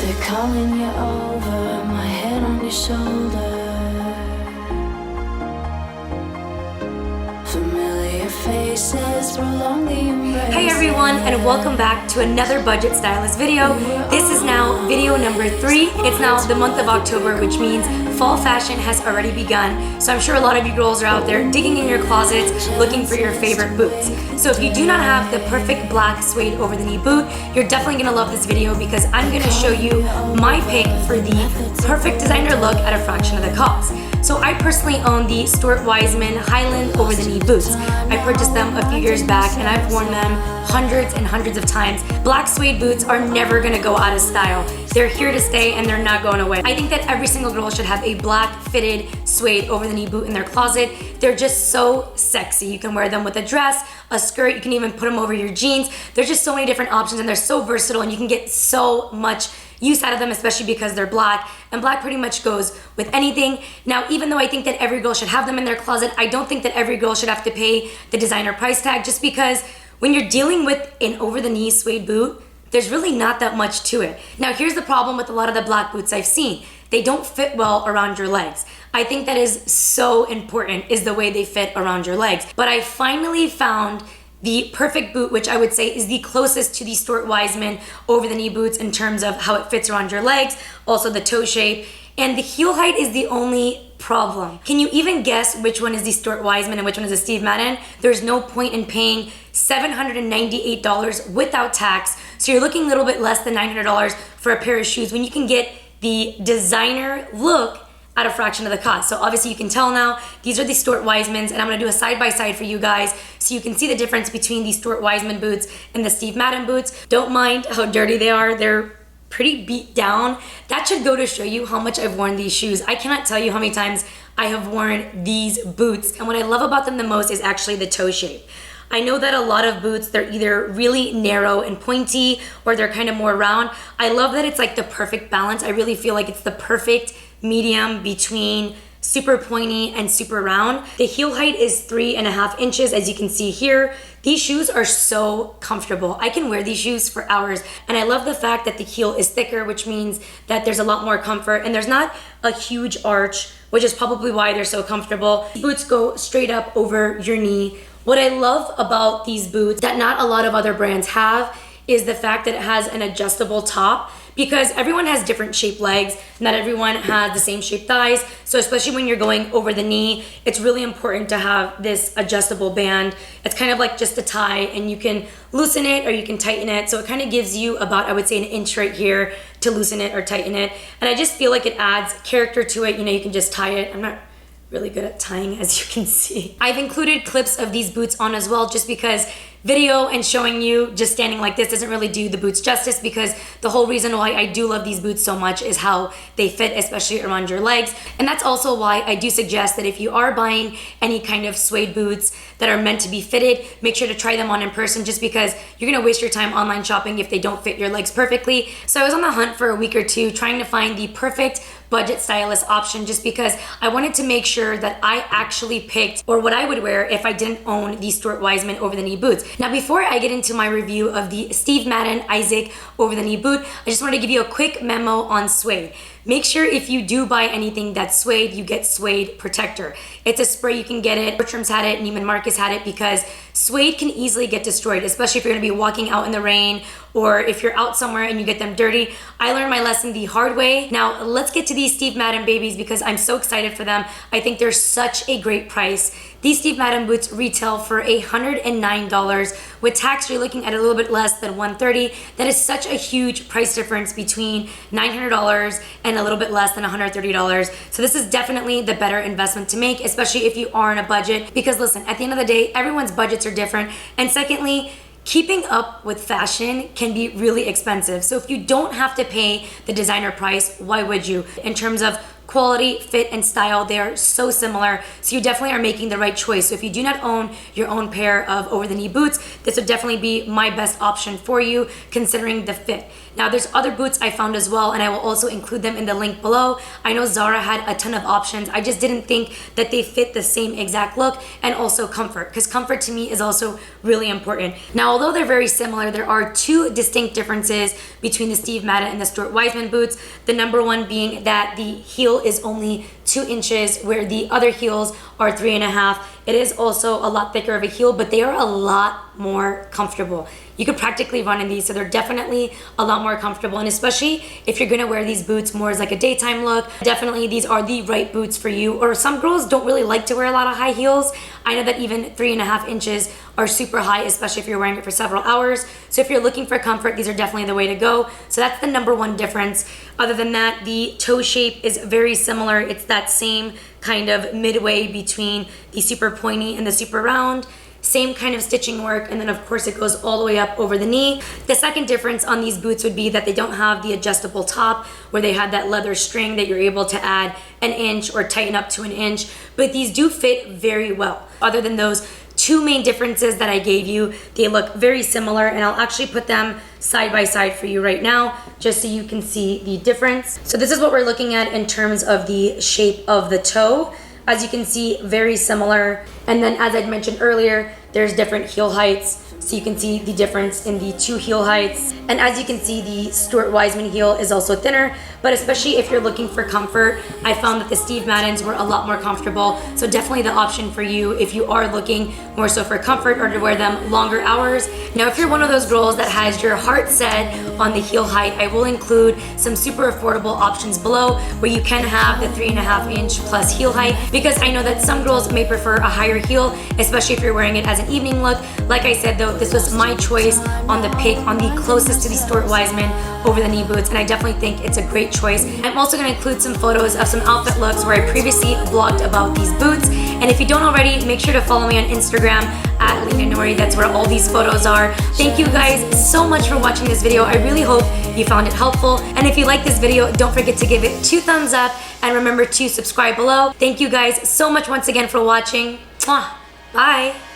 They're calling you over, my head on your shoulder. Familiar faces prolong the embrace. Hey everyone, and welcome back to another budget stylist video. This is now video number 3. It's now the month of October, which means fall fashion has already begun. So I'm sure a lot of you girls are out there digging in your closets looking for your favorite boots. So if you do not have the perfect black suede over the knee boot, you're definitely gonna love this video because I'm gonna show you my pick for the perfect designer look at a fraction of the cost. So I personally own the Stuart Weitzman Hiline over the knee boots. I purchased them a few years back and I've worn them hundreds and hundreds of times. Black suede boots are never gonna go out of style. They're here to stay and they're not going away. I think that every single girl should have a black fitted suede over the knee boot in their closet. They're just so sexy. You can wear them with a dress, a skirt, you can even put them over your jeans. There's just so many different options and they're so versatile and you can get so much use out of them, especially because they're black, and black pretty much goes with anything. Now, even though I think that every girl should have them in their closet, I don't think that every girl should have to pay the designer price tag, just because when you're dealing with an over-the-knee suede boot, there's really not that much to it. Now, here's the problem with a lot of the black boots I've seen. They don't fit well around your legs. I think that is so important, is the way they fit around your legs. But I finally found the perfect boot, which I would say is the closest to the Stuart Weitzman over the knee boots in terms of how it fits around your legs, also the toe shape, and the heel height is the only problem. Can you even guess which one is the Stuart Weitzman and which one is the Steve Madden? There's no point in paying $798 without tax, so you're looking a little bit less than $900 for a pair of shoes when you can get the designer look at a fraction of the cost. So obviously you can tell now, these are the Stuart Weitzmans, and I'm gonna do a side-by-side for you guys so you can see the difference between the Stuart Weitzman boots and the Steve Madden boots. Don't mind how dirty they are. They're pretty beat down. That should go to show you how much I've worn these shoes. I cannot tell you how many times I have worn these boots. And what I love about them the most is actually the toe shape. I know that a lot of boots, they're either really narrow and pointy or they're kind of more round. I love that it's like the perfect balance. I really feel like it's the perfect medium between super pointy and super round. The heel height is 3.5 inches, as you can see here. These shoes are so comfortable. I can wear these shoes for hours, and I love the fact that the heel is thicker, which means that there's a lot more comfort, and there's not a huge arch, which is probably why they're so comfortable. Boots go straight up over your knee. What I love about these boots that not a lot of other brands have is the fact that it has an adjustable top, because everyone has different shaped legs. Not everyone has the same shaped thighs. So especially when you're going over the knee, it's really important to have this adjustable band. It's kind of like just a tie, and you can loosen it or you can tighten it. So it kind of gives you about, I would say, an inch right here to loosen it or tighten it. And I just feel like it adds character to it. You know, you can just tie it. I'm not really good at tying, as you can see. I've included clips of these boots on as well, just because video and showing you just standing like this doesn't really do the boots justice, because the whole reason why I do love these boots so much is how they fit, especially around your legs. And that's also why I do suggest that if you are buying any kind of suede boots that are meant to be fitted, make sure to try them on in person, just because you're gonna waste your time online shopping if they don't fit your legs perfectly. So I was on the hunt for a week or two trying to find the perfect budget stylist option, just because I wanted to make sure that I actually picked, or what I would wear if I didn't own the Stuart Weitzman over the knee boots. Now, before I get into my review of the Steve Madden Isaac over the knee boot, I just wanted to give you a quick memo on suede. Make sure if you do buy anything that's suede, you get suede protector. It's a spray, you can get it. Bertram's had it, Neiman Marcus had it, because suede can easily get destroyed, especially if you're gonna be walking out in the rain or if you're out somewhere and you get them dirty. I learned my lesson the hard way. Now, let's get to these Steve Madden babies because I'm so excited for them. I think they're such a great price. These Steve Madden boots retail for $109. With tax, you're looking at a little bit less than $130. That is such a huge price difference between $900 and a little bit less than $130. So this is definitely the better investment to make, especially if you are on a budget, because listen, at the end of the day, everyone's budgets are different. And secondly, keeping up with fashion can be really expensive. So if you don't have to pay the designer price, why would you? In terms of quality, fit, and style, they are so similar. So you definitely are making the right choice. So if you do not own your own pair of over-the-knee boots, this would definitely be my best option for you, considering the fit. Now there's other boots I found as well, and I will also include them in the link below. I know Zara had a ton of options. I just didn't think that they fit the same exact look, and also comfort, because comfort to me is also really important. Now, although they're very similar, there are two distinct differences between the Steve Madden and the Stuart Weitzman boots. The number one being that the heel is only 2 inches, where the other heels are 3.5. It is also a lot thicker of a heel, but they are a lot more comfortable. You could practically run in these, so they're definitely a lot more comfortable. And especially if you're gonna wear these boots more as like a daytime look, definitely these are the right boots for you. Or some girls don't really like to wear a lot of high heels. I know that even 3.5 inches are super high, especially if you're wearing it for several hours. So if you're looking for comfort, these are definitely the way to go. So that's the number one difference. Other than that, the toe shape is very similar. It's that same kind of midway between the super pointy and the super round. Same kind of stitching work, and then of course it goes all the way up over the knee. The second difference on these boots would be that they don't have the adjustable top where they had that leather string that you're able to add an inch or tighten up to an inch, but these do fit very well. Other than those two main differences that I gave you, they look very similar, and I'll actually put them side by side for you right now just so you can see the difference. So this is what we're looking at in terms of the shape of the toe. As you can see, very similar. And then as I'd mentioned earlier, there's different heel heights. So you can see the difference in the two heel heights. And as you can see, the Stuart Weitzman heel is also thinner, but especially if you're looking for comfort, I found that the Steve Maddens were a lot more comfortable. So definitely the option for you if you are looking more so for comfort or to wear them longer hours. Now, if you're one of those girls that has your heart set on the heel height, I will include some super affordable options below where you can have the 3.5 inch plus heel height, because I know that some girls may prefer a higher heel, especially if you're wearing it as an evening look. Like I said though, this was my choice on the pick, on the closest to the Stuart Weitzman over the knee boots, and I definitely think it's a great choice. I'm also going to include some photos of some outfit looks where I previously blogged about these boots, and if you don't already, make sure to follow me on Instagram at Lina Noory. That's where all these photos are. Thank you guys so much for watching this video. I really hope you found it helpful, and if you like this video, don't forget to give it 2 thumbs up, and remember to subscribe below. Thank you guys so much once again for watching. Mwah. Bye.